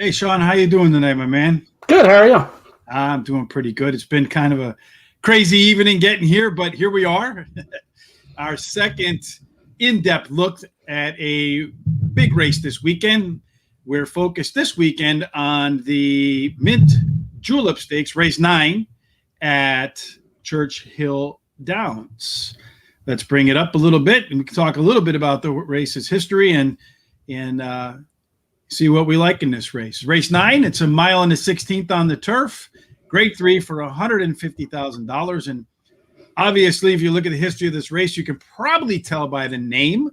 Hey, Sean, how you doing tonight, my man? Good. How are you? I'm doing pretty good. It's been kind of a crazy evening getting here, but here we are. Our second in-depth look at a big race this weekend. We're focused this weekend on the Mint Julep Stakes, race 9 at Churchill Downs. Let's bring it up a little bit, and we can talk a little bit about the race's history and see what we like in this race. Race 9, it's a mile and a 16th on the turf. Grade 3 for $150,000. And obviously, if you look at the history of this race, you can probably tell by the name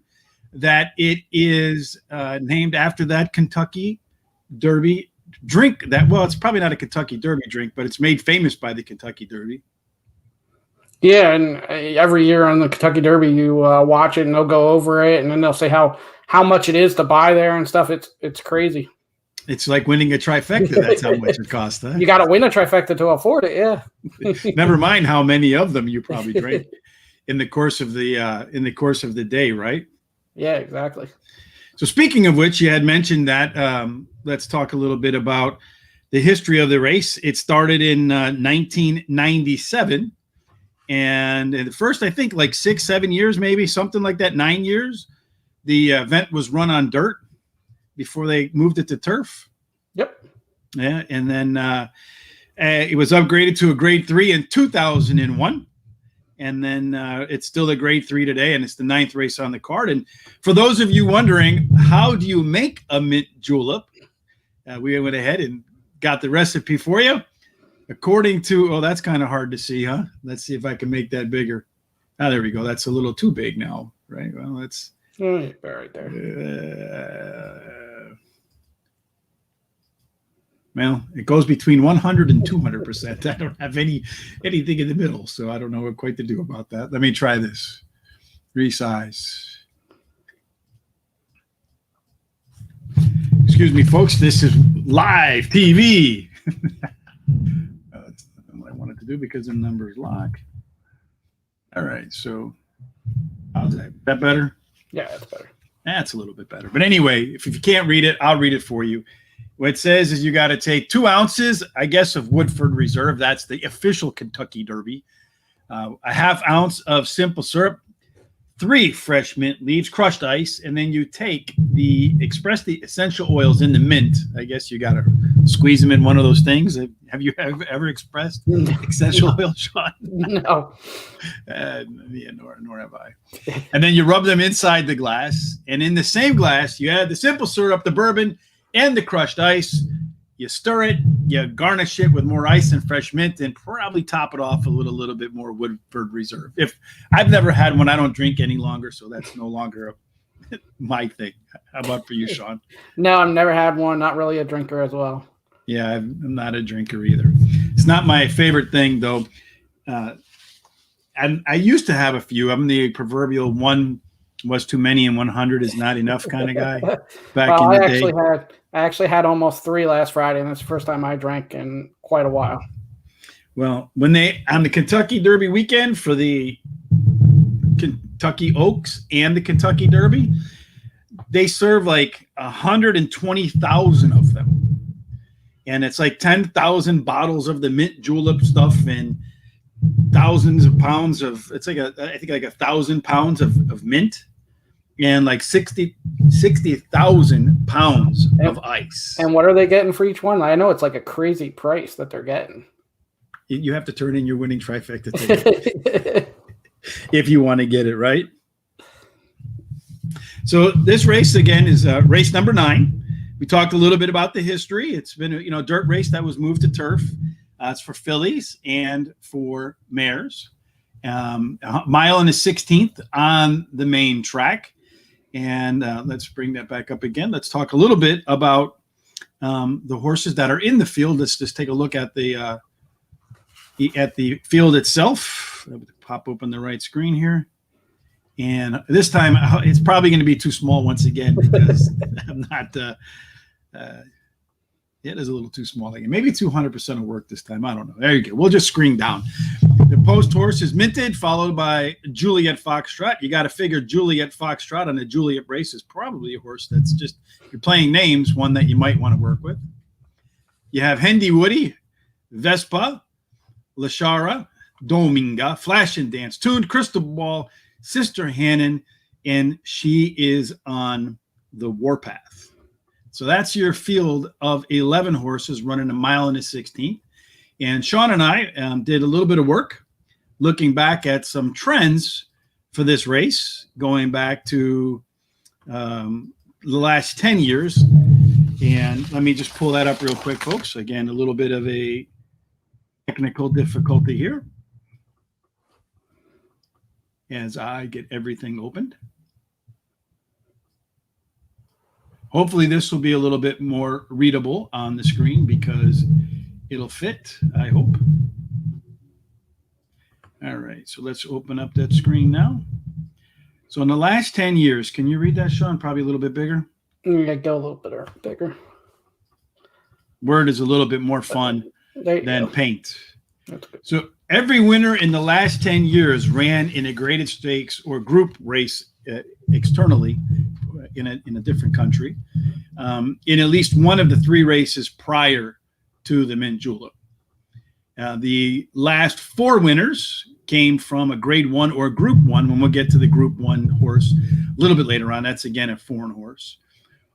that it is named after that Kentucky Derby drink. Well, it's probably not a Kentucky Derby drink, but it's made famous by the Kentucky Derby. Yeah, and every year on the Kentucky Derby, you watch it and they'll go over it, and then they'll say how much it is to buy there and stuff. It's crazy. It's like winning a trifecta. That's how much it costs. Huh? You got to win a trifecta to afford it. Yeah. Never mind how many of them you probably drank in the course of the day, right? Yeah, exactly. So speaking of which, you had mentioned that. Let's talk a little bit about the history of the race. It started in 1997. And in the first, I think, like 6-7 years, maybe something like that, 9 years, the event was run on dirt before they moved it to turf. Yep. Yeah. And then it was upgraded to a grade 3 in 2001. And then it's still a grade 3 today, and it's the 9th race on the card. And for those of you wondering, how do you make a mint julep? We went ahead and got the recipe for you. According to, that's kind of hard to see, huh? Let's see if I can make that bigger. Ah, there we go. That's a little too big now, right? Well, that's right there. Well, it goes between 100 and 200%. I don't have anything in the middle, so I don't know what quite to do about that. Let me try this. Resize. Excuse me, folks. This is live TV. That's not what I wanted to do because the number is locked. All right, so how's that? Is that better? Yeah, that's better. That's a little bit better. But anyway, if you can't read it, I'll read it for you. What it says is you got to take 2 ounces, I guess, of Woodford Reserve. That's the official Kentucky Derby. A ½ ounce of simple syrup, 3 fresh mint leaves, crushed ice, and then you take the essential oils in the mint. I guess you got to squeeze them in one of those things. Have you ever expressed essential oil, Sean? No. Yeah, nor have I. And then you rub them inside the glass, and in the same glass, you add the simple syrup, the bourbon, and the crushed ice. You stir it, you garnish it with more ice and fresh mint, and probably top it off with a little bit more Woodford Reserve. If I've never had one, I don't drink any longer, so that's no longer my thing. How about for you, Sean? No, I've never had one. Not really a drinker as well. Yeah, I'm not a drinker either. It's not my favorite thing, though. I used to have a few. I'm the proverbial one was too many and 100 is not enough kind of guy back in the day. I actually had almost 3 last Friday, and that's the first time I drank in quite a while. Well, when on the Kentucky Derby weekend for the Kentucky Oaks and the Kentucky Derby, they serve like 120,000 of them. And it's like 10,000 bottles of the mint julep stuff and thousands of pounds of, I think like 1,000 pounds of mint. And like 60,000 pounds of ice. And what are they getting for each one? I know it's like a crazy price that they're getting. You have to turn in your winning trifecta ticket if you want to get it right. So this race again is race number 9. We talked a little bit about the history. It's been a dirt race that was moved to turf. It's for fillies and for mares. A mile and a 16th on the main track. And let's bring that back up again. Let's talk a little bit about the horses that are in the field. Let's just take a look at the field itself. Pop open the right screen here. And this time, it's probably going to be too small once again because I'm not it is a little too small. Maybe 200% of work this time. I don't know. There you go. We'll just screen down. The post horse is minted, followed by Juliet Foxtrot. You got to figure Juliet Foxtrot on the Juliet race is probably a horse that's just, if you're playing names, one that you might want to work with. You have Hendy Woody, Vespa, Lashara, Dominga, Flash and Dance, Tuned, Crystal Ball, Sister Hannon, and she is on the Warpath. So that's your field of 11 horses running a mile and a 16th. And Sean and I did a little bit of work looking back at some trends for this race, going back to the last 10 years. And let me just pull that up real quick, folks. Again, a little bit of a technical difficulty here as I get everything opened. Hopefully this will be a little bit more readable on the screen because it'll fit, I hope. All right, so let's open up that screen now. So in the last 10 years, can you read that, Sean? Probably a little bit bigger. Yeah, go a little bit bigger. Word is a little bit more fun than paint. That's good. So every winner in the last 10 years ran in a graded stakes or group race externally in a different country in at least one of the 3 races prior to the Mint Julep. The last 4 winners came from a grade 1 or group 1 when we'll get to the group 1 horse a little bit later on. That's again a foreign horse.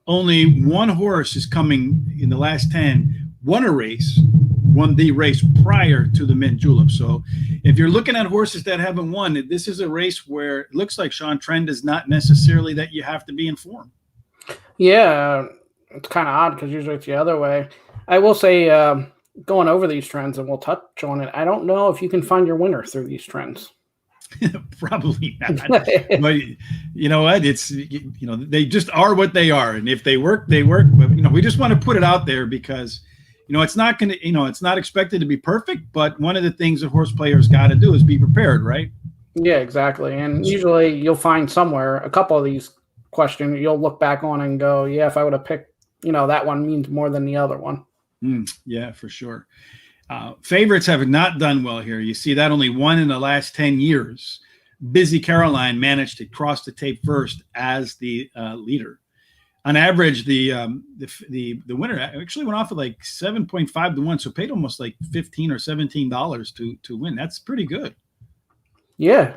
Only one horse is coming in the last 10, won the race prior to the Mint Julep. So if you're looking at horses that haven't won, this is a race where it looks like, Sean, trend is not necessarily that you have to be in form. Yeah, it's kind of odd because usually it's the other way. I will say, going over these trends, and we'll touch on it, I don't know if you can find your winner through these trends. Probably not. But you know what? It's, they just are what they are. And if they work, they work. But, we just want to put it out there because, it's not going to, it's not expected to be perfect. But one of the things that horse players got to do is be prepared, right? Yeah, exactly. And usually you'll find somewhere a couple of these questions you'll look back on and go, yeah, if I would have picked, that one means more than the other one. Yeah, for sure. Favorites have not done well here. You see that only one in the last 10 years. Busy Caroline managed to cross the tape first as the leader. On average, the winner actually went off at like 7.5 to 1, so paid almost like $15 or $17 to win. That's pretty good. Yeah.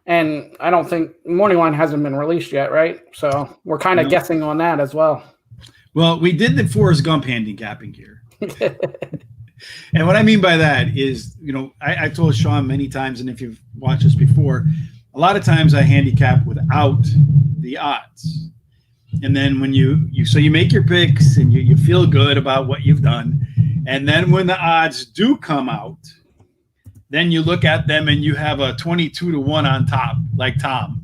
And I don't think morning line hasn't been released yet, right? So we're kind of guessing on that as well. Well, we did the Forrest Gump handicapping here. And what I mean by that is, I told Sean many times, and if you've watched this before, a lot of times I handicap without the odds. And then when you make your picks and you feel good about what you've done. And then when the odds do come out, then you look at them and you have a 22 to 1 on top, like Tom.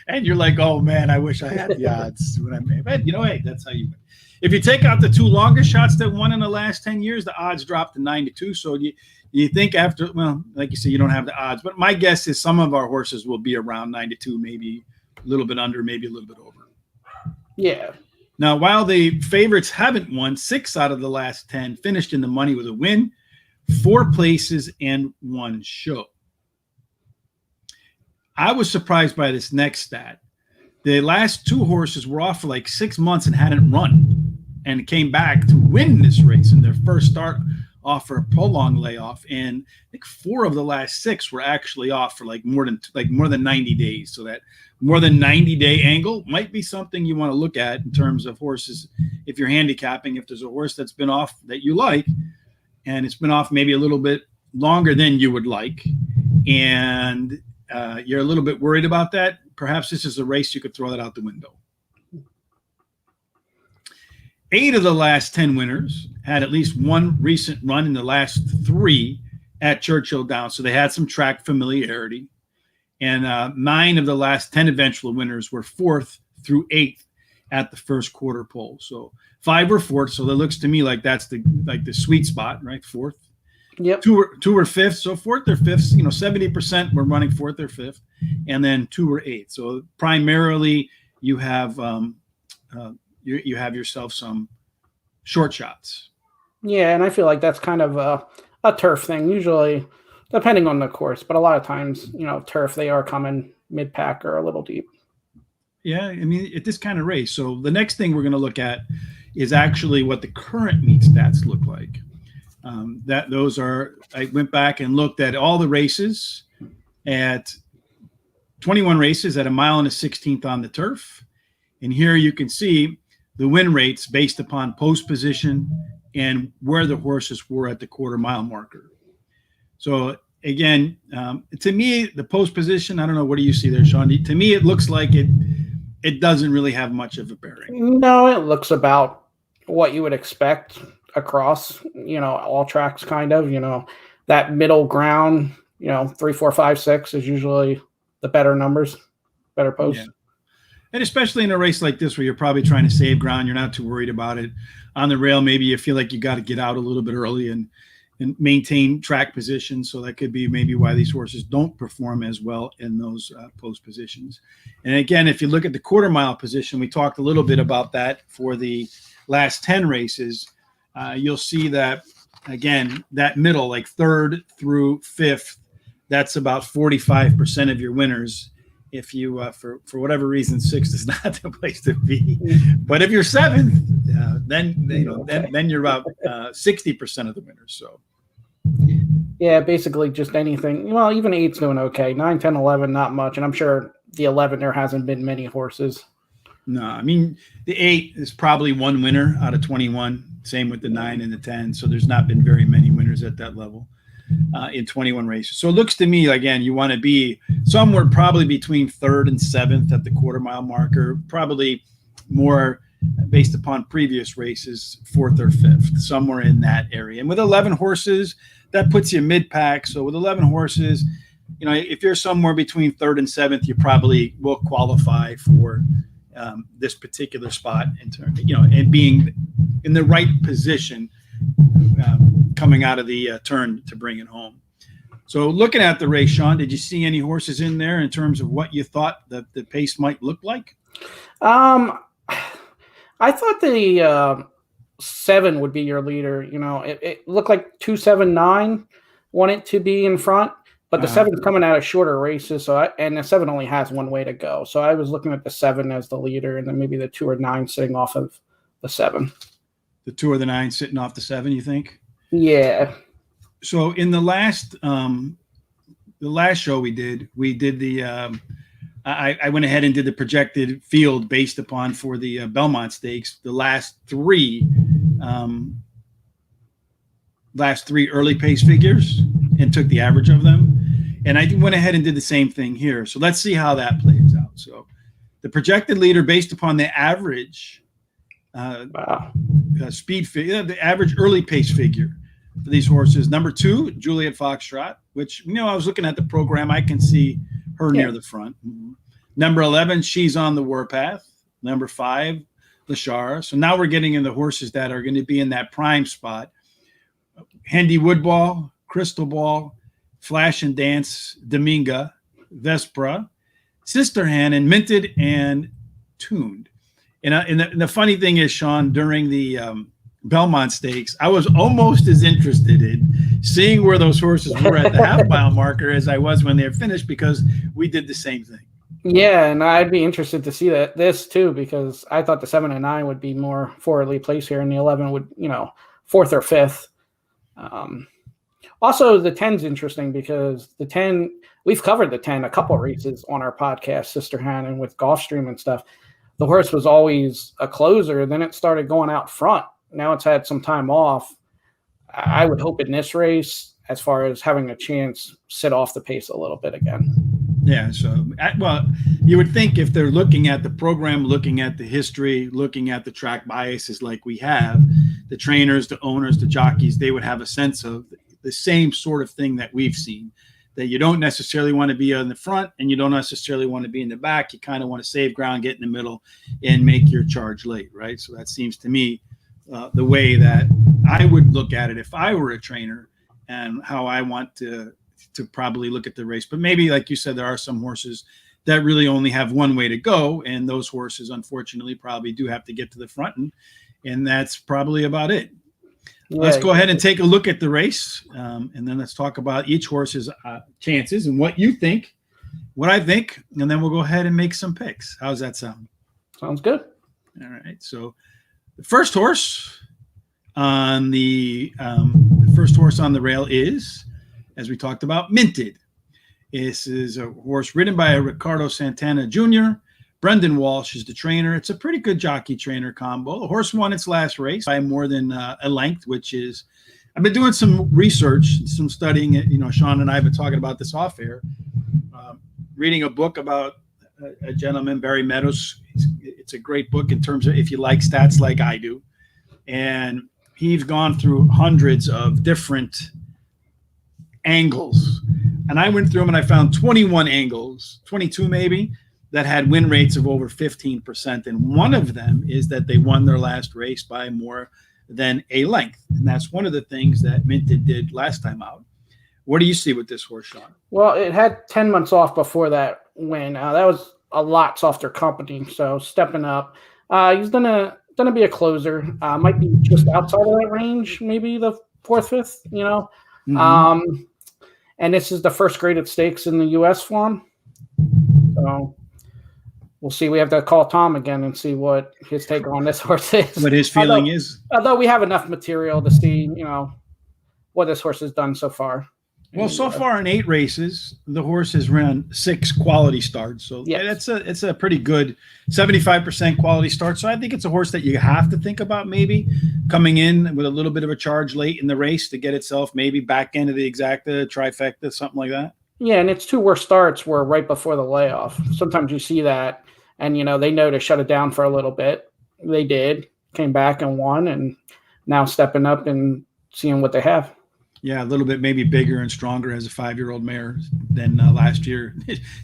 And you're like, oh man, I wish I had the odds when I made. But hey, that's how you win. If you take out the 2 longest shots that won in the last 10 years, the odds dropped to 9 to 2. So you think after, well, like you said, you don't have the odds. But my guess is some of our horses will be around 9 to 2, maybe a little bit under, maybe a little bit over. Yeah. Now, while the favorites haven't won, 6 out of the last 10 finished in the money with a win, 4 places, and 1 show. I was surprised by this next stat. The last 2 horses were off for like 6 months and hadn't run, and came back to win this race in their first start off for a prolonged layoff. And I think 4 of the last 6 were actually off for more than 90 days. So that more than 90-day angle might be something you want to look at in terms of horses. If you're handicapping, if there's a horse that's been off that you like, and it's been off maybe a little bit longer than you would like, and you're a little bit worried about that, perhaps this is a race you could throw that out the window. 8 of the last 10 winners had at least one recent run in the last 3 at Churchill Downs, so they had some track familiarity. And 9 of the last 10 eventual winners were 4th through 8th at the first quarter pole. So 5 were 4th, so that looks to me like that's the sweet spot, right? 4th. Yep. 2 were 5th, so 4th or 5th. 70% were running 4th or 5th, and then 2 were 8th. So primarily, you have you have yourself some short shots. Yeah, and I feel like that's kind of a turf thing. Usually, depending on the course, but a lot of times, turf, they are coming mid-pack or a little deep. Yeah, I mean, at this kind of race. So the next thing we're going to look at is actually what the current meet stats look like. I went back and looked at all the races at 21 races at 1.16 miles on the turf. And here you can see the win rates based upon post position and where the horses were at the quarter-mile marker. So again, to me, the post position, I don't know, what do you see there, Sean? To me, it looks like it doesn't really have much of a bearing. No, it looks about what you would expect across, all tracks, kind of. That middle ground, 3, 4, 5, 6 is usually the better numbers, better posts. Yeah. And especially in a race like this where you're probably trying to save ground, you're not too worried about it. On the rail, maybe you feel like you got to get out a little bit early and maintain track position. So that could be maybe why these horses don't perform as well in those post positions. And again, if you look at the quarter-mile position, we talked a little bit about that for the last 10 races. You'll see that, again, that middle, like 3rd through 5th, that's about 45% of your winners. If you, for whatever reason, 6th is not the place to be. But if you're 7th, then you're about 60% of the winners. So, yeah, basically just anything. Well, even 8's doing okay. 9, 10, 11, not much. And I'm sure the 11, there hasn't been many horses. No, I mean, the 8 is probably one winner out of 21. Same with the 9 and the 10. So there's not been very many winners at that level in 21 races. So it looks to me, again, you want to be somewhere probably between 3rd and 7th at the quarter-mile marker, probably more based upon previous races, 4th or 5th, somewhere in that area. And with 11 horses, that puts you mid-pack. So with 11 horses, if you're somewhere between 3rd and 7th, you probably will qualify for this particular spot in terms, and being in the right position coming out of the turn to bring it home. So looking at the race, Sean, did you see any horses in there in terms of what you thought the pace might look like? I thought the 7 would be your leader. It looked like 279 wanted to be in front, but the 7's coming out of shorter races. And the 7 only has one way to go. So I was looking at the 7 as the leader, and then maybe the 2 or 9 sitting off of the 7. The 2 or the 9 sitting off the 7, you think? Yeah. So in the last show we did the I went ahead and did the projected field based upon for the Belmont Stakes, the last three early pace figures, and took the average of them. And I went ahead and did the same thing here. So let's see how that plays out. So the projected leader based upon the average speed figure, the average early pace figure for these horses. Number 2, Juliet Foxtrot, which, I was looking at the program. I can see her near the front. Number 11, She's on the Warpath. Number 5, Lashara. So now we're getting into horses that are going to be in that prime spot. Hendy Woodball, Crystal Ball, Flash and Dance, Dominga, Vespra, Sister Han, and Minted and Tuned. And the funny thing is, Sean, during the Belmont Stakes, I was almost as interested in seeing where those horses were at the half-mile marker as I was when they were finished, because we did the same thing. Yeah, and I'd be interested to see this too, because I thought the 7 and 9 would be more forwardly placed here, and the 11 would, 4th or 5th. Also, the 10's interesting because the 10, we've covered the 10 a couple of races on our podcast, Sister Han, and with Gulfstream and stuff. The horse was always a closer. Then it started going out front. Now it's had some time off. I would hope in this race, as far as having a chance, sit off the pace a little bit again. Yeah. So, well, you would think if they're looking at the program, looking at the history, looking at the track biases like we have, the trainers, the owners, the jockeys, they would have a sense of the same sort of thing that we've seen, that you don't necessarily want to be in the front and you don't necessarily want to be in the back. You kind of want to save ground, get in the middle, and make your charge late, right? So that seems to me the way that I would look at it if I were a trainer, and how I want to probably look at the race. But maybe, like you said, there are some horses that really only have one way to go, and those horses, unfortunately, probably do have to get to the front, and that's probably about it. Yeah, let's go ahead and take a look at the race, and then let's talk about each horse's chances and what you think, what I think, and then we'll go ahead and make some picks. How's that sound? Sounds good. All right. So The first horse on the rail is, as we talked about, Minted. This is a horse ridden by Ricardo Santana Jr. Brendan Walsh is the trainer. It's a pretty good jockey-trainer combo. The horse won its last race by more than a length, which is, I've been doing some research, some studying. Sean and I have been talking about this off air. Reading a book about a gentleman, Barry Meadows. It's a great book in terms of if you like stats like I do. And he's gone through hundreds of different angles. And I went through them and I found 21 angles, 22 maybe, that had win rates of over 15%. And one of them is that they won their last race by more than a length. And that's one of the things that Minted did last time out. What do you see with this horse, Sean? Well, it had 10 months off before that win. That was a lot softer company, so stepping up. He's gonna be a closer. Might be just outside of that range, maybe the 4th, 5th, Mm-hmm. And this is the first graded stakes in the U.S. for him. So we'll see. We have to call Tom again and see what his take on this horse is. What his feeling is. Although we have enough material to see, what this horse has done so far. Well, so far in 8 races, the horse has run 6 quality starts. So it's a pretty good 75% quality start. So I think it's a horse that you have to think about maybe coming in with a little bit of a charge late in the race to get itself maybe back into the exacta, trifecta, something like that. Yeah, and its 2 worst starts were right before the layoff. Sometimes you see that, and, they know to shut it down for a little bit. They did, came back and won, and now stepping up and seeing what they have. Yeah, a little bit maybe bigger and stronger as a 5-year-old mare than last year.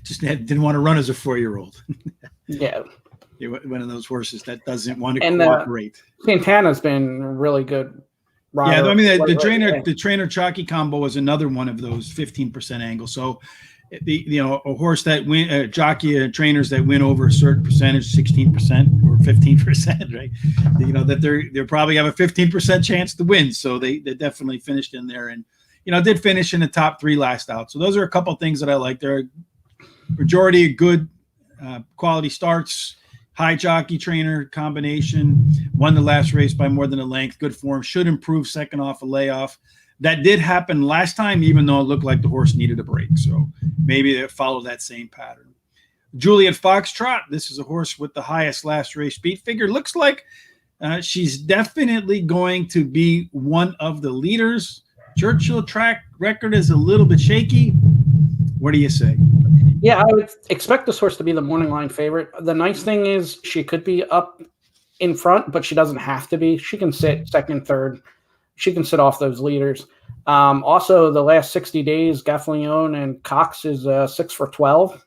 Just didn't want to run as a 4-year-old. Yeah. One of those horses that doesn't want to cooperate. Santana's been really good. Rider. Yeah, I mean, the trainer jockey combo was another one of those 15% angles. So, a horse that win, jockey trainers that win over a certain percentage, 16% or 15%, right? That they probably have a 15% chance to win. So they definitely finished in there, and did finish in the top 3 last out. So those are a couple of things that I like. There are majority of good quality starts, high jockey trainer combination, won the last race by more than a length, good form, should improve second off a layoff. That did happen last time, even though it looked like the horse needed a break. So maybe they follow that same pattern. Juliet Foxtrot, this is a horse with the highest last race speed figure. Looks like she's definitely going to be one of the leaders. Churchill track record is a little bit shaky. What do you say? Yeah, I would expect this horse to be the morning line favorite. The nice thing is she could be up in front, but she doesn't have to be. She can sit second, third. She can sit off those leaders. Also, the last 60 days, Gaffalione and Cox is 6 for 12.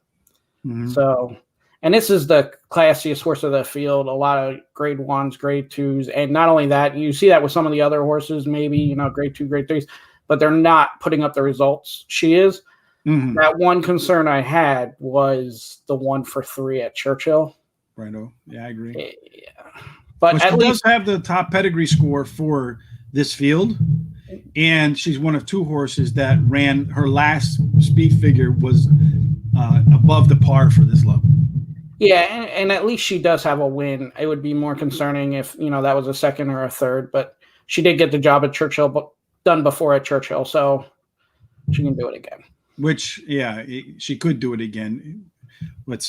Mm-hmm. So, and this is the classiest horse of the field. A lot of grade 1s, grade 2s. And not only that, you see that with some of the other horses, maybe, grade 2, grade 3s, but they're not putting up the results she is. Mm-hmm. That one concern I had was the 1 for 3 at Churchill. Right. Yeah, I agree. Yeah. But she does have the top pedigree score for this field, and she's one of 2 horses that ran her last speed figure was above the par for this level. Yeah, and at least she does have a win. It would be more concerning if that was a 2nd or a 3rd, but she did get the job at Churchill, but done before at Churchill, so she can do it again. Which, yeah, she could do it again. Let's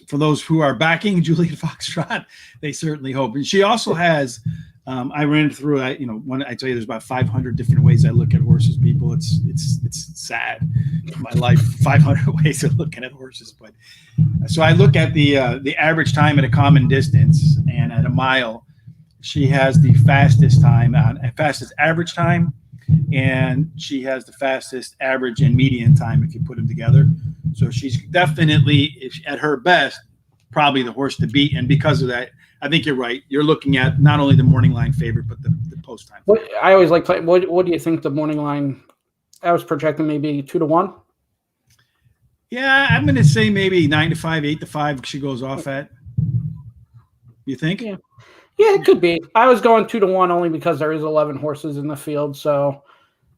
for those who are backing Juliet Foxtrot, they certainly hope. And she also has. I ran through, when I tell you there's about 500 different ways I look at horses, people, it's sad. My life, 500 ways of looking at horses. But so I look at the average time at a common distance, and at a mile, she has the fastest time, fastest average time, and she has the fastest average and median time if you put them together. So she's definitely, at her best, probably the horse to beat. And because of that, I think you're right. You're looking at not only the morning line favorite, but the post time. I always like play. What do you think the morning line? I was projecting maybe 2-1. Yeah, I'm going to say maybe 9-5, 8-5. She goes off at. You think? Yeah, it could be. I was going 2-1 only because there is 11 horses in the field. So,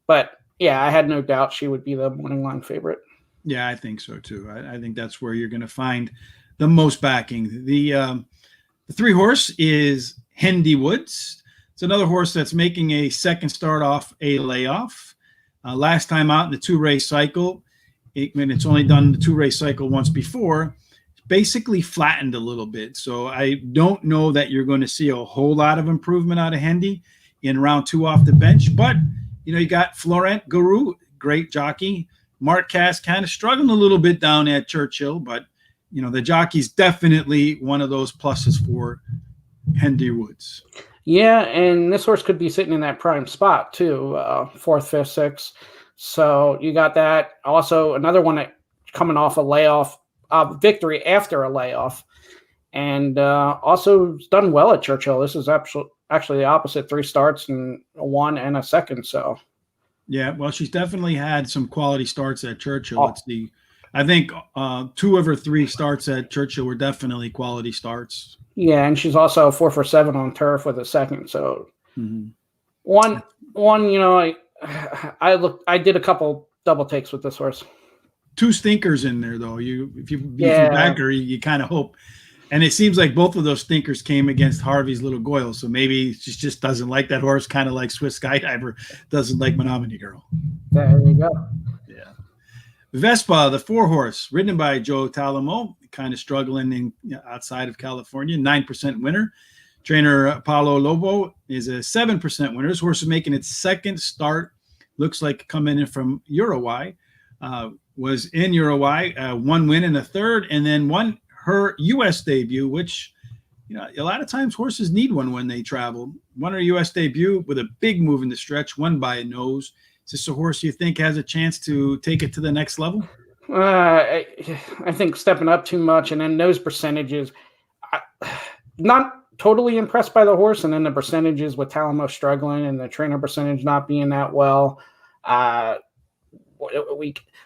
but yeah, I had no doubt she would be the morning line favorite. Yeah, I think so too. I think that's where you're going to find the most backing. The 3 horse is Hendy Woods. It's another horse that's making a second start off a layoff. Last time out in the 2-race cycle, when it's only done the 2-race cycle once before, basically flattened a little bit. So I don't know that you're going to see a whole lot of improvement out of Hendy in round 2 off the bench. But, you got Florent Guru, great jockey. Mark Cass kind of struggling a little bit down at Churchill, but, the jockey's definitely one of those pluses for Hendy Woods. Yeah, and this horse could be sitting in that prime spot too, 4th, 5th, 6th. So you got that. Also, another one that coming off a layoff, victory after a layoff, and also done well at Churchill. This is actually the opposite: 3 starts and a 1 and a 2nd. So, yeah, well, she's definitely had some quality starts at Churchill. I think 2 of her 3 starts at Churchill were definitely quality starts. Yeah, and she's also 4 for 7 on turf with a 2nd. So, one, I did a couple double takes with this horse. 2 stinkers in there, though. If you back her, you kind of hope. And it seems like both of those stinkers came against Harvey's Little Goyle. So maybe she just doesn't like that horse, kind of like Swiss Skydiver doesn't like Menominee Girl. There you go. Yeah. Vespa, the 4-horse, ridden by Joe Talamo, kind of struggling outside of California, 9% winner. Trainer Paulo Lobo is a 7% winner. This horse is making its 2nd start. Looks like coming in from Uruguay. Was in Uruguay, 1 win in the 3rd, and then won her U.S. debut, which, a lot of times horses need one when they travel. Won her U.S. debut with a big move in the stretch, won by a nose. Is this a horse you think has a chance to take it to the next level? I think stepping up too much, and then those percentages, not totally impressed by the horse, and then the percentages with Talamo struggling and the trainer percentage not being that well.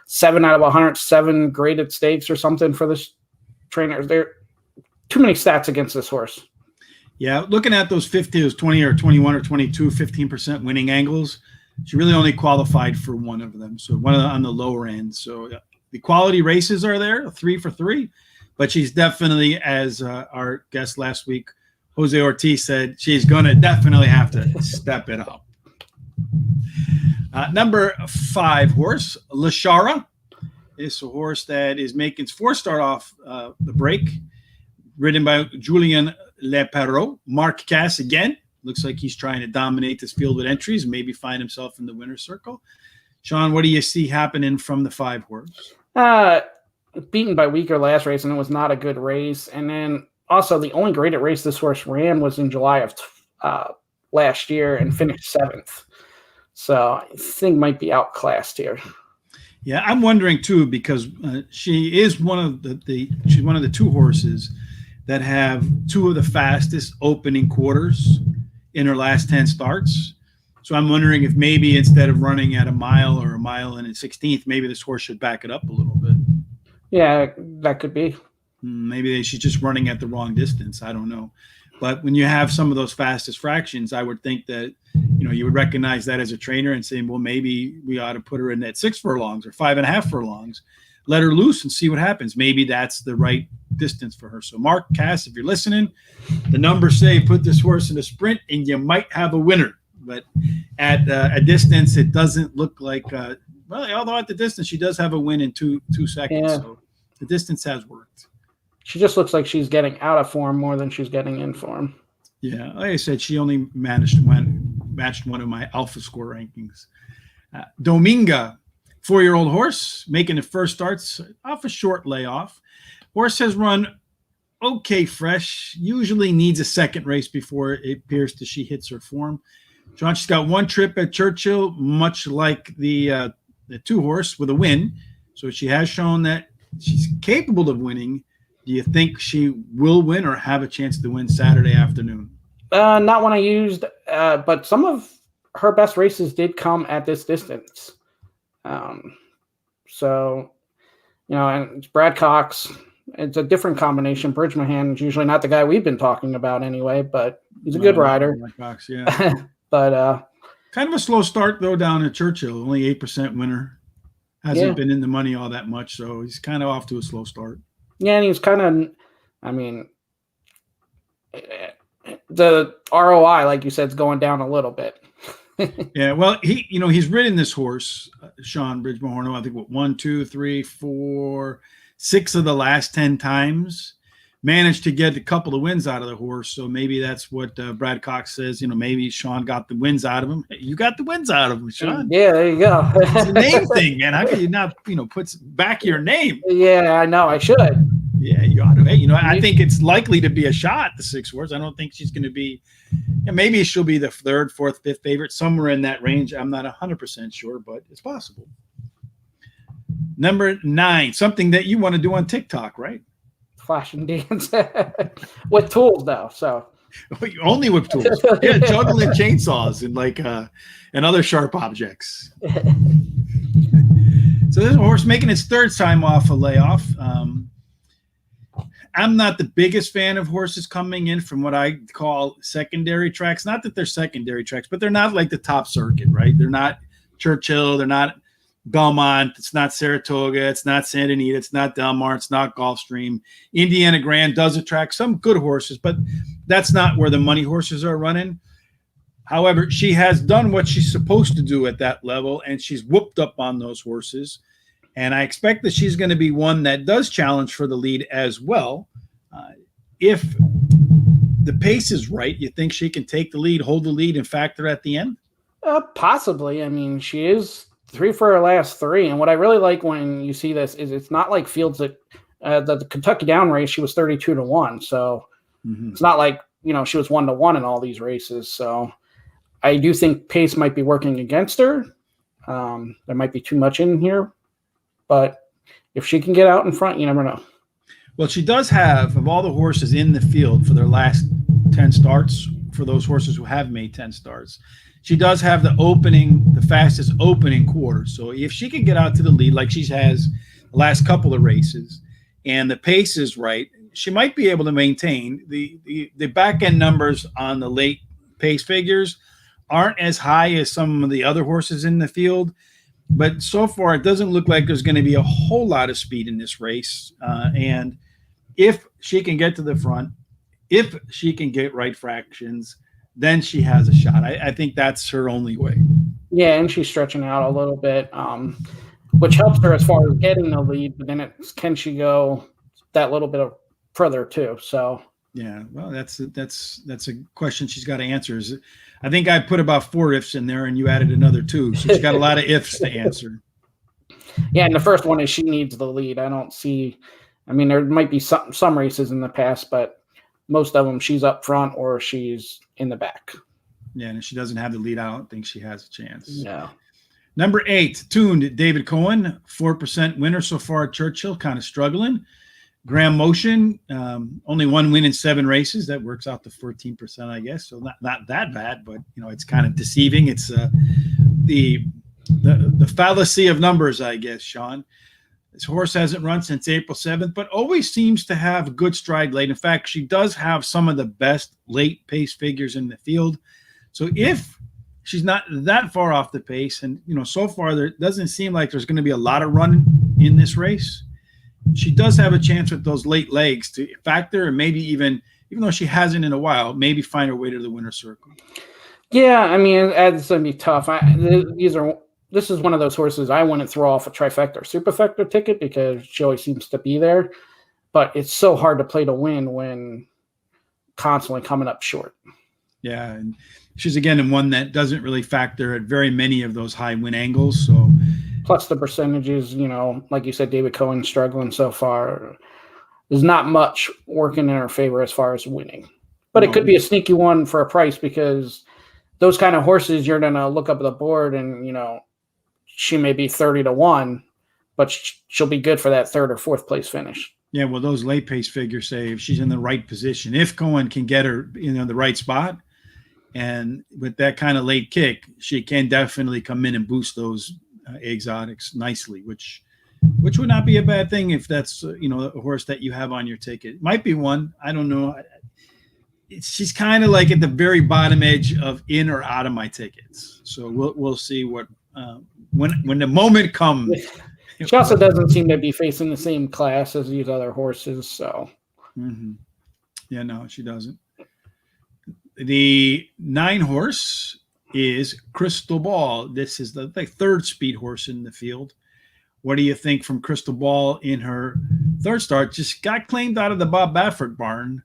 7 out of 107 graded stakes or something for this trainer. There too many stats against this horse. Yeah, looking at those 20 or 21 or 22, 15% winning angles, she really only qualified for one of them. So one on the lower end. So the quality races are there, 3 for 3, but she's definitely, as our guest last week, Jose Ortiz, said, she's going to definitely have to step it up. Number 5 horse, Lashara, is a horse that is making its 4th start off the break, ridden by Julien Leperreau. Mark Cass again. Looks like he's trying to dominate this field with entries, maybe find himself in the winner's circle. Sean, what do you see happening from the 5 horse? Beaten by weaker last race, and it was not a good race. And then also the only graded race this horse ran was in July of last year and finished 7th. So I think might be outclassed here. Yeah, I'm wondering too, because she is one of she's one of the 2 horses that have 2 of the fastest opening quarters in her last 10 starts. So I'm wondering if maybe instead of running at a mile or a mile and a 16th, maybe this horse should back it up a little bit. Yeah, that could be. Maybe she's just running at the wrong distance. I don't know. But when you have some of those fastest fractions, I would think that, you would recognize that as a trainer and say, well, maybe we ought to put her in that 6 furlongs or 5.5 furlongs, let her loose and see what happens. Maybe that's the right distance for her. So Mark Cass, if you're listening, the numbers say put this horse in a sprint and you might have a winner. But at a distance, it doesn't look like, although at the distance, she does have a win in two seconds. Yeah. So the distance has worked. She just looks like she's getting out of form more than she's getting in form. Yeah, like I said, she only matched one of my alpha score rankings. Dominga, 4-year-old horse, making the first starts off a short layoff. Horse has run okay fresh, usually needs a second race before it appears that she hits her form. John, she's got 1 trip at Churchill, much like the 2-horse with a win. So she has shown that she's capable of winning. Do you think she will win or have a chance to win Saturday afternoon? Not one I used, but some of her best races did come at this distance. So, and it's Brad Cox. It's a different combination. Bridge Mahan is usually not the guy we've been talking about anyway, but he's a good rider. Cox, yeah. But kind of a slow start, though, down at Churchill. Only 8% winner. Hasn't been in the money all that much, so he's kind of off to a slow start. Yeah, and he's kind of, the ROI, like you said, is going down a little bit. Yeah, well, he's ridden this horse, Sean Bridgmore. I think what 1, 2, 3, 4, 6 of the last 10 times. Managed to get a couple of wins out of the horse, so maybe that's what Brad Cox says. Maybe Sean got the wins out of him. Hey, you got the wins out of him, Sean. Yeah, there you go. It's a name thing, man. How can you not, put back your name? Yeah, I know. I should. Yeah, you ought to. Hey, I think it's likely to be a shot. The 6 horse. I don't think she's going to be. Maybe she'll be the 3rd, 4th, 5th favorite, somewhere in that range. I'm not 100% sure, but it's possible. Number 9, something that you want to do on TikTok, right? Flash and dance with tools, though. So only with tools. Yeah, juggling chainsaws and other sharp objects. So this horse making its 3rd time off a layoff. I'm not the biggest fan of horses coming in from what I call secondary tracks. Not that they're secondary tracks, but they're not like the top circuit, right? They're not Churchill. They're not Belmont. It's not Saratoga. It's not Santa Anita. It's not Del Mar. It's not Gulfstream. Indiana Grand does attract some good horses, but that's not where the money horses are running. However, she has done what she's supposed to do at that level, and she's whooped up on those horses. And I expect that she's going to be one that does challenge for the lead as well. If the pace is right, you think she can take the lead, hold the lead, and factor at the end? Possibly. I mean, she is 3 for her last 3. And what I really like when you see this is it's not like Fields that the Kentucky Down race, she was 32-1. So It's not like, she was 1-1 in all these races. So I do think pace might be working against her. There might be too much in here, but if she can get out in front, you never know. Well, she does have, of all the horses in the field for their last 10 starts, for those horses who have made 10 starts, she does have the fastest opening quarter. So if she can get out to the lead like she has the last couple of races and the pace is right, she might be able to maintain. The back end numbers on the late pace figures aren't as high as some of the other horses in the field, but so far it doesn't look like there's going to be a whole lot of speed in this race. And if she can get to the front, if she can get right fractions, then she has a shot. I think that's her only way. Yeah, and she's stretching out a little bit, which helps her as far as getting the lead. But then can she go that little bit further too? So yeah, well, that's a question she's got to answer. I think I put about 4 ifs in there, and you added another 2, so she's got a lot of ifs to answer. Yeah, and the first one is she needs the lead. I don't see. I mean, there might be some races in the past, but most of them she's up front or she's in the back. Yeah, and if she doesn't have the lead, I don't think she has a chance. No. Number 8, tuned David Cohen, 4% winner so far at Churchill, kind of struggling. Graham Motion, only 1 win in 7 races. That works out to 14%, I guess. So not that bad, but it's kind of deceiving. It's the fallacy of numbers, I guess, Sean. This horse hasn't run since April 7th, but always seems to have good stride late. In fact, she does have some of the best late pace figures in the field. So if she's not that far off the pace, and so far there doesn't seem like there's going to be a lot of running in this race, she does have a chance with those late legs to factor, and maybe even though she hasn't in a while, maybe find her way to the winner's circle. Yeah, I mean, it's going to be tough. This is one of those horses I wouldn't throw off a trifecta or superfecta ticket because she always seems to be there. But it's so hard to play to win when constantly coming up short. Yeah, and she's again in one that doesn't really factor at very many of those high win angles. So plus the percentages, like you said, David Cohen struggling so far. There's not much working in her favor as far as winning. But it could be a sneaky one for a price because those kind of horses, you're going to look up at the board and, she may be 30-1, but she'll be good for that 3rd or 4th place finish. Yeah, well, those late pace figures say if she's in the right position, if Cohen can get her the right spot, and with that kind of late kick, she can definitely come in and boost those exotics nicely, which would not be a bad thing if that's a horse that you have on your ticket. Might be one. I don't know. She's kind of like at the very bottom edge of in or out of my tickets. So we'll see what when the moment comes. She also doesn't seem to be facing the same class as these other horses. So yeah, no, she doesn't. The 9 horse is Crystal Ball. This is the third speed horse in the field. What do you think from Crystal Ball in her third start? Just got claimed out of the Bob Baffert barn.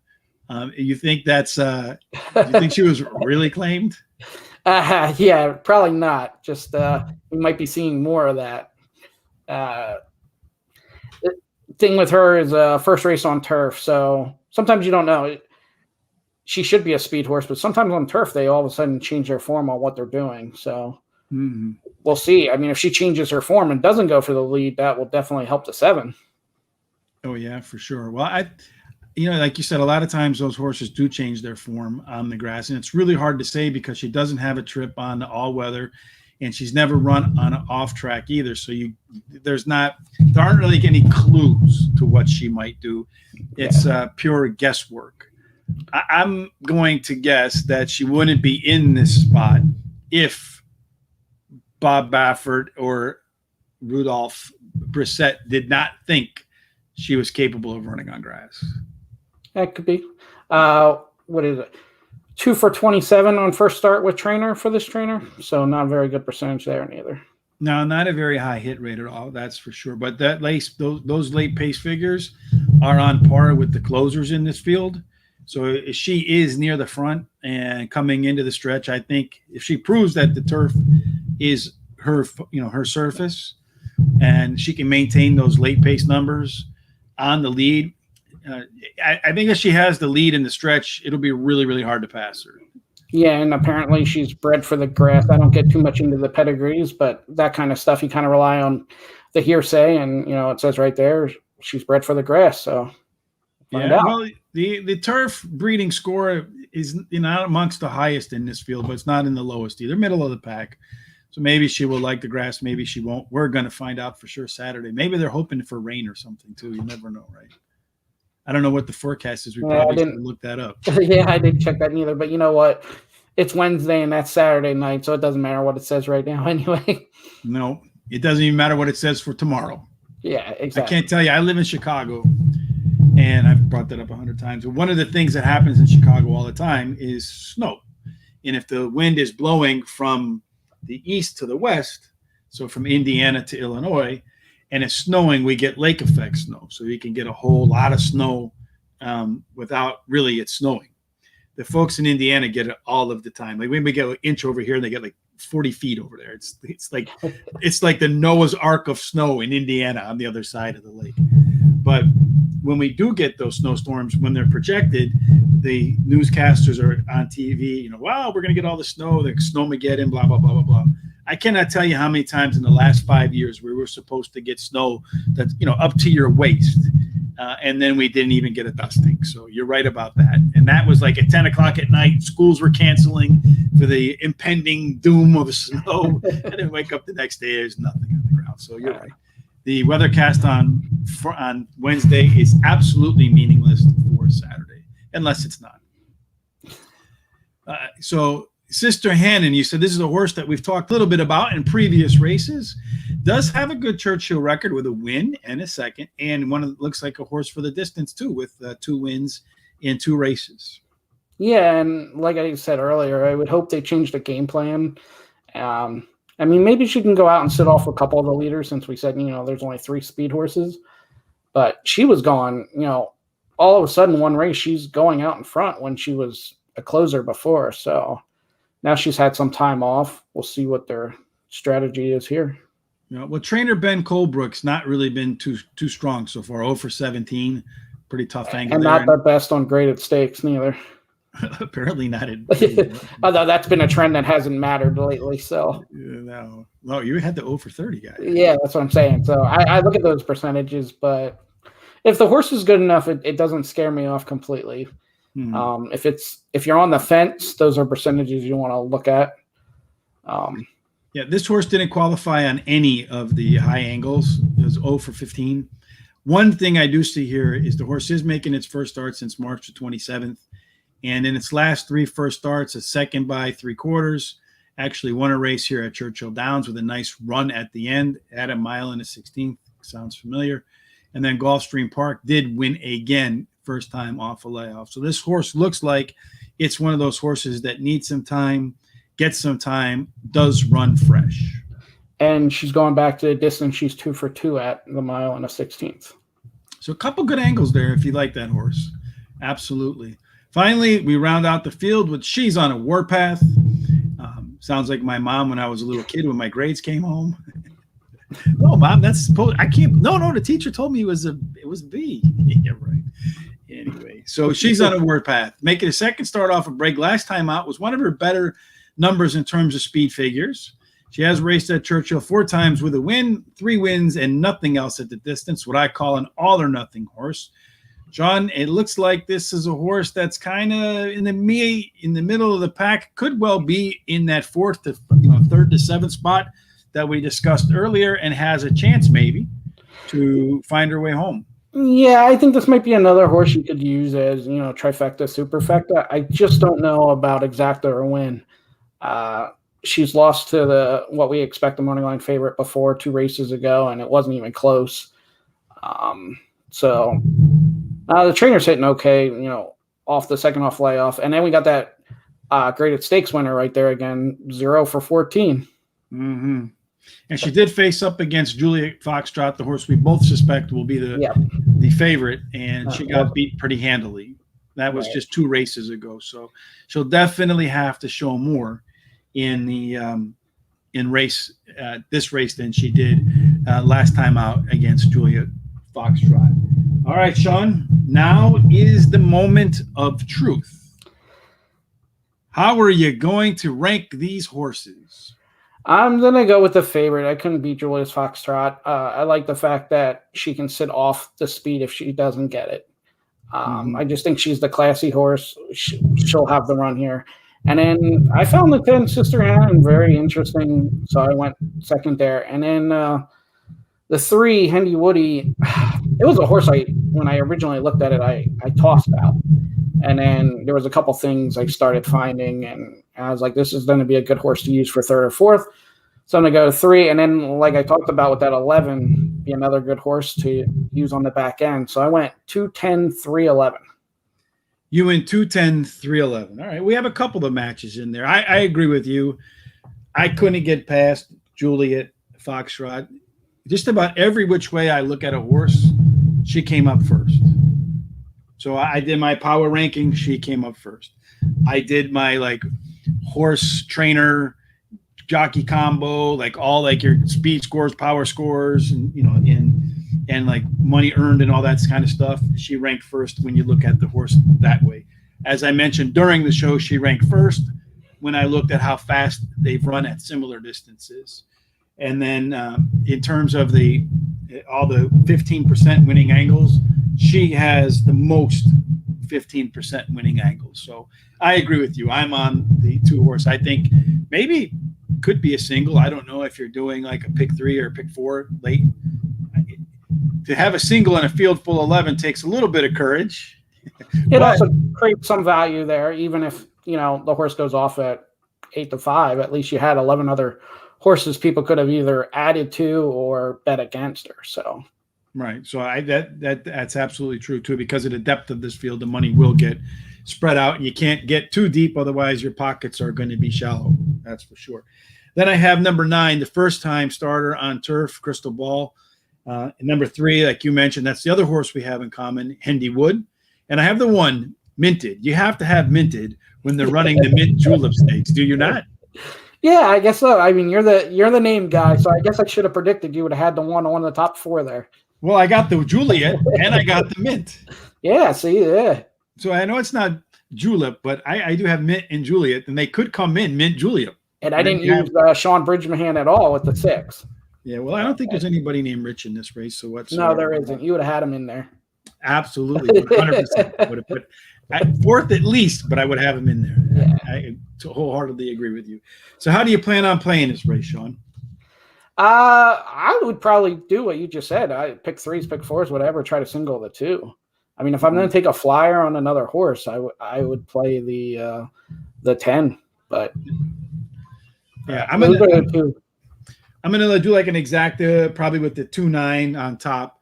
You think that's? Do you think she was really claimed? Yeah, probably not. Just we might be seeing more of that. The thing with her is first race on turf, so sometimes you don't know. She should be a speed horse, but sometimes on turf they all of a sudden change their form on what they're doing. So we'll see. I mean, if she changes her form and doesn't go for the lead, that will definitely help the 7. Oh yeah, for sure. Well, like you said, a lot of times those horses do change their form on the grass, and it's really hard to say because she doesn't have a trip on the all weather, and she's never run on an off track either. So there aren't really any clues to what she might do. It's pure guesswork. I'm going to guess that she wouldn't be in this spot if Bob Baffert or Rudolph Brissett did not think she was capable of running on grass. That could be. What is it? 2 for 27 on first start with trainer for this trainer. So not a very good percentage there neither. No, not a very high hit rate at all. That's for sure. But those late pace figures are on par with the closers in this field. So if she is near the front and coming into the stretch, I think if she proves that the turf is her surface and she can maintain those late pace numbers on the lead, I think if she has the lead in the stretch, it'll be really, really hard to pass her. Yeah, and apparently she's bred for the grass. I don't get too much into the pedigrees, but that kind of stuff, you kind of rely on the hearsay, and it says right there she's bred for the grass. So well, the turf breeding score is not amongst the highest in this field, but it's not in the lowest either. Middle of the pack. So maybe she will like the grass, maybe she won't. We're going to find out for sure Saturday. Maybe they're hoping for rain or something too. You never know, right? I don't know what the forecast is. We probably should look that up. Yeah, I didn't check that neither. But you know what? It's Wednesday and that's Saturday night, so it doesn't matter what it says right now anyway. No, it doesn't even matter what it says for tomorrow. Yeah, exactly. I can't tell you. I live in Chicago, and I've brought that up 100 times. But one of the things that happens in Chicago all the time is snow. And if the wind is blowing from the east to the west, so from Indiana to Illinois, and it's snowing, we get lake effect snow. So you can get a whole lot of snow without really it snowing. The folks in Indiana get it all of the time. Like when we get an inch over here, they get like 40 feet over there. It's like the Noah's Ark of snow in Indiana on the other side of the lake. But when we do get those snowstorms, when they're projected, the newscasters are on TV, wow, we're going to get all the snow, the snowmageddon, blah, blah, blah, blah, blah. I cannot tell you how many times in the last 5 years we were supposed to get snow that's, up to your waist. And then we didn't even get a dusting. So you're right about that. And that was like at 10 o'clock at night, schools were canceling for the impending doom of snow. And then wake up the next day, there's nothing on the ground. So you're right. The weathercast on Wednesday is absolutely meaningless for Saturday, unless it's not. So Sister Hannon, you said this is a horse that we've talked a little bit about in previous races. Does have a good Churchill record with a win and a second, and one that looks like a horse for the distance too, with 2 wins in 2 races. Yeah, and like I said earlier, I would hope they change the game plan. I mean, maybe she can go out and sit off a couple of the leaders since we said, there's only 3 speed horses. But she was going, all of a sudden one race, she's going out in front when she was a closer before. So now she's had some time off. We'll see what their strategy is here. Well, trainer Ben Colebrook's not really been too strong so far. 0 for 17, pretty tough angle. And there. Not the best on graded stakes neither. Apparently not. Although that's been a trend that hasn't mattered lately. So no, you had the 0 for 30 guy. Yeah, that's what I'm saying. So I look at those percentages, but if the horse is good enough, it doesn't scare me off completely. If you're on the fence, those are percentages you want to look at. Yeah, this horse didn't qualify on any of the high angles. It was 0 for 15. One thing I do see here is the horse is making its first start since March the 27th. And in its last 3 first starts, a second by 3/4, actually won a race here at Churchill Downs with a nice run at the end at a mile and a 16th. Sounds familiar. And then Gulfstream Park did win again, first time off a layoff. So this horse looks like it's one of those horses that needs some time, gets some time, does run fresh. And she's going back to the distance she's 2 for 2 at the mile and a 16th. So a couple good angles there if you like that horse. Absolutely. Finally, we round out the field with She's on a Warpath. Sounds like my mom when I was a little kid when my grades came home. No, Mom, that's I can't. No, the teacher told me it was B. Yeah, right. Anyway, so She's on a Warpath. Making a second start off a break. Last time out was one of her better numbers in terms of speed figures. She has raced at Churchill 4 times with a win, 3 wins, and nothing else at the distance, what I call an all-or-nothing horse. John, it looks like this is a horse that's kind of in the middle of the pack, could well be in that 4th to 3rd to 7th spot that we discussed earlier, and has a chance maybe to find her way home. Yeah, I think this might be another horse you could use as, trifecta, superfecta. I just don't know about exacta or win. She's lost to what we expect the morning line favorite before 2 races ago, and it wasn't even close. So the trainer's hitting okay, off the second off layoff. And then we got that graded stakes winner right there again, 0 for 14. Mm-hmm. And she did face up against Juliet Foxtrot, the horse we both suspect will be the favorite, and she got beat pretty handily. That was just 2 races ago. So she'll definitely have to show more in the this race than she did last time out against Juliet Foxtrot. All right, Sean, now is the moment of truth. How are you going to rank these horses? I'm going to go with the favorite. I couldn't beat Julius Foxtrot. I like the fact that she can sit off the speed if she doesn't get it. I just think she's the classy horse. She'll have the run here. And then I found the 10 Sister Anne very interesting, so I went second there. And then the 3, Hendy Woody, it was a horse when I originally looked at it, I tossed out. And then there was a couple things I started finding, and I was like, this is going to be a good horse to use for 3rd or 4th. So I'm going to go to 3. And then, like I talked about with that 11, be another good horse to use on the back end. So I went 2, 10, 3, 11. You went 2, 10, 3, 11. All right. We have a couple of matches in there. I agree with you. I couldn't get past Juliet Foxtrot. Just about every which way I look at a horse, she came up first. So I did my power ranking. She came up first. I did my horse trainer jockey combo, all your speed scores, power scores, and and money earned and all that kind of stuff. She ranked first when you look at the horse that way. As I mentioned during the show, she ranked first when I looked at how fast they've run at similar distances. And then in terms of all the 15% winning angles, she has the most 15% winning angles. So I agree with you. I'm on the 2 horse. I think maybe could be a single. I don't know if you're doing a pick 3 or pick 4 late. To have a single in a field full 11 takes a little bit of courage. It also creates some value there, even if the horse goes off at 8 to 5. At least you had 11 other horses people could have either added to or bet against her. So right. So that's absolutely true too, because of the depth of this field, the money will get spread out and you can't get too deep. Otherwise your pockets are going to be shallow. That's for sure. Then I have number 9, the first time starter on turf, Crystal Ball. And number 3, like you mentioned, that's the other horse we have in common, Hendy Wood. And I have the 1, Minted. You have to have Minted when they're running the Mint Julep Stakes, do you not? Yeah, I guess so. I mean, you're the name guy, so I guess I should have predicted you would have had the one of the top 4 there. Well, I got the Juliet and I got the Mint. Yeah, see, yeah. So I know it's not Julep, but I do have Mint and Juliet, and they could come in Mint Julep. And I didn't use Sean Bridgman at all with the 6. Yeah, well, I don't think there's anybody named Rich in this race. So what's no, there isn't. You would have had him in there. Absolutely, 100%. Would have put at 4th at least, but I would have him in there. Yeah. I wholeheartedly agree with you. So how do you plan on playing this race, Sean? I would probably do what you just said. I pick 3s, pick 4s, whatever. Try to single the 2. I mean, if I'm going to take a flyer on another horse, I would play the 10. But yeah, I'm going to do like an exacta, probably with the 2-9 on top,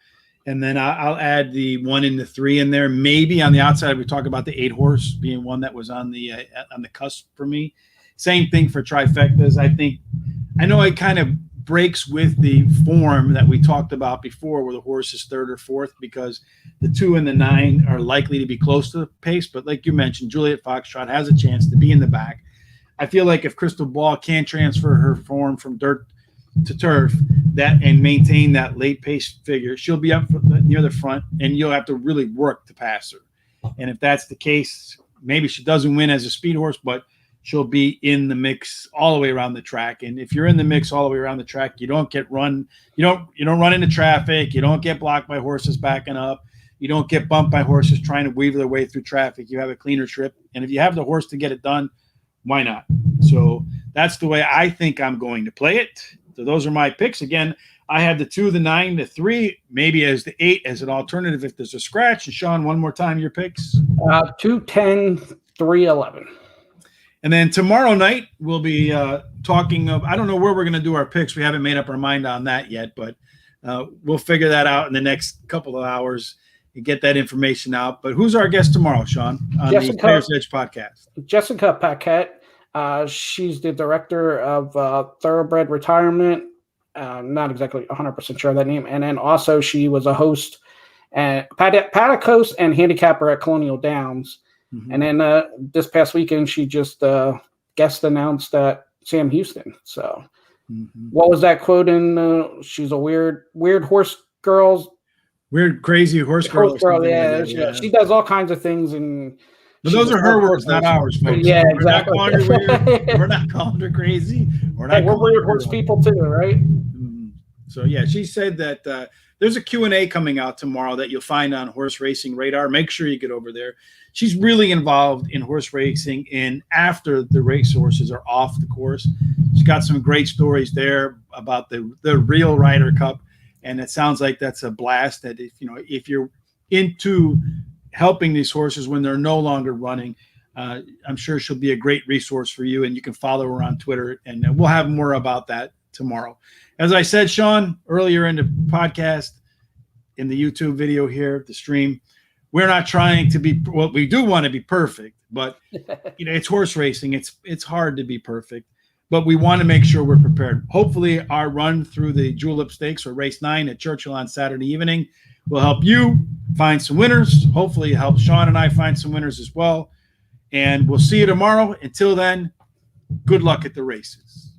And then I'll add the 1 and the 3 in there. Maybe on the outside, we talk about the 8 horse being one that was on the cusp for me. Same thing for trifectas. I know it kind of breaks with the form that we talked about before, where the horse is 3rd or 4th, because the 2 and the 9 are likely to be close to the pace. But like you mentioned, Juliet Foxtrot has a chance to be in the back. I feel like if Crystal Ball can transfer her form from dirt to turf and maintain that late pace figure, she'll be up near the front, and you'll have to really work to pass her. And if that's the case, maybe she doesn't win as a speed horse, but she'll be in the mix all the way around the track. And if you're in the mix all the way around the track, you don't get run. You don't run into traffic. You don't get blocked by horses backing up. You don't get bumped by horses trying to weave their way through traffic. You have a cleaner trip. And if you have the horse to get it done, why not? So that's the way I think I'm going to play it. So those are my picks. Again, I have the 2, the 9, the 3, maybe as the 8 as an alternative if there's a scratch. And Sean, one more time, your picks. 2, 10, 3, 11. And then tomorrow night we'll be talking of, I don't know where we're going to do our picks. We haven't made up our mind on that yet, but we'll figure that out in the next couple of hours and get that information out. But who's our guest tomorrow, Sean, on the Players Edge podcast? Jessica Paquette. She's the director of Thoroughbred Retirement. Not exactly 100% sure of that name. And then also she was a host and paddock host and handicapper at Colonial Downs. Mm-hmm. And then this past weekend, she just guest announced at Sam Houston. So what was that quote in? She's a weird horse girl. Weird, crazy horse girl. Yeah. She does all kinds of things. And but those are her words, not ours, folks. Yeah, exactly. We're not calling her crazy. We're weird horse people too, right? So yeah, she said that there's a Q&A coming out tomorrow that you'll find on Horse Racing Radar. Make sure you get over there. She's really involved in horse racing and after the race horses are off the course. She's got some great stories there about the real Ryder Cup, and it sounds like that's a blast. That if you're into helping these horses when they're no longer running, I'm sure she'll be a great resource for you, and you can follow her on Twitter, and we'll have more about that tomorrow. As I said, Sean, earlier in the podcast, in the YouTube video here, the stream, we're not trying to be, well, we do want to be perfect, but it's horse racing. It's hard to be perfect, but we want to make sure we're prepared. Hopefully our run through the Julep Stakes or race 9 at Churchill on Saturday evening will help you find some winners. Hopefully it helps Sean and I find some winners as well. And we'll see you tomorrow. Until then, good luck at the races.